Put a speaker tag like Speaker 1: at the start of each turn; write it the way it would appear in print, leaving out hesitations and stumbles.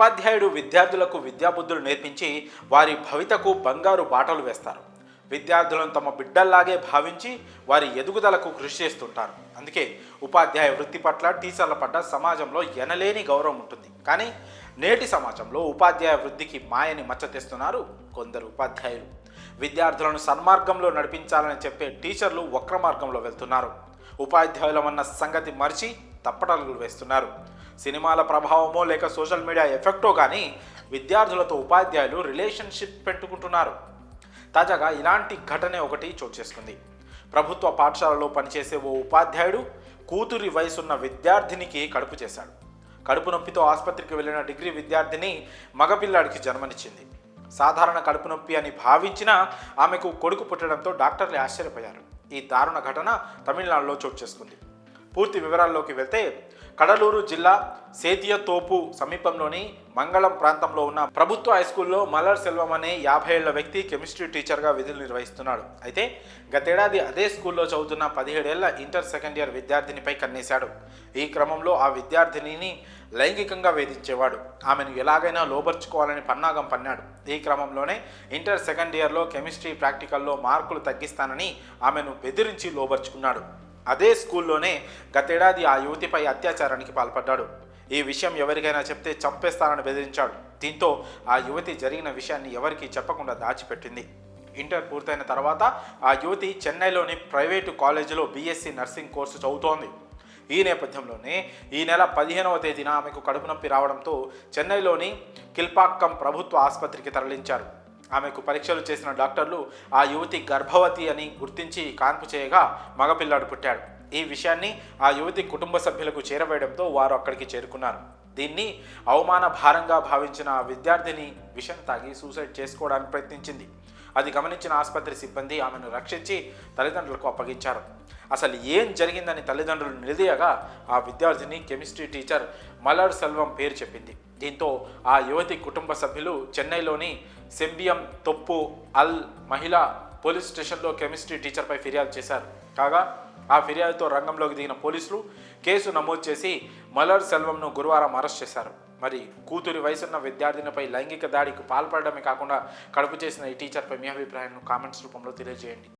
Speaker 1: ఉపాధ్యాయుడు విద్యార్థులకు విద్యాబుద్ధులు నేర్పించి వారి భవితకు బంగారు బాటలు వేస్తారు. విద్యార్థులను తమ బిడ్డల్లాగే భావించి వారి ఎదుగుదలకు కృషి చేస్తుంటారు. అందుకే ఉపాధ్యాయ వృత్తి పట్ల, టీచర్ల పట్ల సమాజంలో ఎనలేని గౌరవం ఉంటుంది. కానీ నేటి సమాజంలో ఉపాధ్యాయ వృత్తికి మాయని మచ్చ తెస్తున్నారు కొందరు ఉపాధ్యాయులు. విద్యార్థులను సన్మార్గంలో నడిపించాలని చెప్పే టీచర్లు వక్ర మార్గంలో వెళ్తున్నారు. ఉపాధ్యాయులమన్న సంగతి మరిచి తప్పటడుగులు వేస్తున్నారు. సినిమాల ప్రభావమో లేక సోషల్ మీడియా ఎఫెక్టో కానీ విద్యార్థులతో ఉపాధ్యాయులు రిలేషన్షిప్ పెట్టుకుంటున్నారు. తాజాగా ఇలాంటి ఘటనే ఒకటి చోటు చేసుకుంది. ప్రభుత్వ పాఠశాలలో పనిచేసే ఓ ఉపాధ్యాయుడు కూతురి వయసున్న విద్యార్థినికి కడుపు చేశాడు. కడుపు నొప్పితో ఆసుపత్రికి వెళ్ళిన డిగ్రీ విద్యార్థిని మగపిల్లాడికి జన్మనిచ్చింది. సాధారణ కడుపు నొప్పి అని భావించినా ఆమెకు కొడుకు పుట్టడంతో డాక్టర్లు ఆశ్చర్యపోయారు. ఈ దారుణ ఘటన తమిళనాడులో చోటు చేసుకుంది. పూర్తి వివరాల్లోకి వెళ్తే కడలూరు జిల్లా సేతియతోపు సమీపంలోని మంగళం ప్రాంతంలో ఉన్న ప్రభుత్వ హైస్కూల్లో మలర్ సెల్వం అనే 50 ఏళ్ల వ్యక్తి కెమిస్ట్రీ టీచర్గా విధులు నిర్వహిస్తున్నాడు. అయితే గతేడాది అదే స్కూల్లో చదువుతున్న 17 ఏళ్ల ఇంటర్ సెకండ్ ఇయర్ విద్యార్థినిపై కన్నేశాడు. ఈ క్రమంలో ఆ విద్యార్థినిని లైంగికంగా వేధించేవాడు. ఆమెను ఎలాగైనా లోబర్చుకోవాలని పన్నాగం పన్నాడు. ఈ క్రమంలోనే ఇంటర్ సెకండ్ ఇయర్లో కెమిస్ట్రీ ప్రాక్టికల్లో మార్కులు తగ్గిస్తానని ఆమెను బెదిరించి లోబర్చుకున్నాడు. అదే స్కూల్లోనే గతేడాది ఆ యువతిపై అత్యాచారానికి పాల్పడ్డాడు. ఈ విషయం ఎవరికైనా చెప్తే చంపేస్తానని బెదిరించాడు. దీంతో ఆ యువతి జరిగిన విషయాన్ని ఎవరికీ చెప్పకుండా దాచిపెట్టింది. ఇంటర్ పూర్తయిన తర్వాత ఆ యువతి చెన్నైలోని ప్రైవేటు కాలేజీలో బీఎస్సీ నర్సింగ్ కోర్సు చదువుతోంది. ఈ నేపథ్యంలోనే ఈ నెల 15వ తేదీన ఆమెకు కడుపు నొప్పి రావడంతో చెన్నైలోని కిల్పాక్కం ప్రభుత్వ ఆసుపత్రికి తరలించారు. ఆమెకు పరీక్షలు చేసిన డాక్టర్లు ఆ యువతి గర్భవతి అని గుర్తించి కాన్పు చేయగా మగపిల్లాడు పుట్టాడు. ఈ విషయాన్ని ఆ యువతి కుటుంబ సభ్యులకు చేరవేయడంతో వారు అక్కడికి చేరుకున్నారు. దీన్ని అవమాన భారంగా భావించిన ఆ విద్యార్థిని విషం తాగి సూసైడ్ చేసుకోవడానికి ప్రయత్నించింది. అది గమనించిన ఆసుపత్రి సిబ్బంది ఆమెను రక్షించి తల్లిదండ్రులకు అప్పగించారు. అసలు ఏం జరిగిందని తల్లిదండ్రులు నిలదీయగా ఆ విద్యార్థిని కెమిస్ట్రీ టీచర్ మలర్ సెల్వం పేరు చెప్పింది. దీంతో ఆ యువతి కుటుంబ సభ్యులు చెన్నైలోని సెంబియం తొప్పు అల్ మహిళా పోలీస్ స్టేషన్లో కెమిస్ట్రీ టీచర్పై ఫిర్యాదు చేశారు. కాగా ఆ ఫిర్యాదుతో రంగంలోకి దిగిన పోలీసులు కేసు నమోదు చేసి మలర్ సెల్వంను గురువారం అరెస్ట్ చేశారు. మరి కూతురి వయసున్న విద్యార్థినిపై లైంగిక దాడికి పాల్పడడమే కాకుండా కడుపు చేసిన ఈ టీచర్పై మీ అభిప్రాయాన్ని కామెంట్స్ రూపంలో తెలియజేయండి.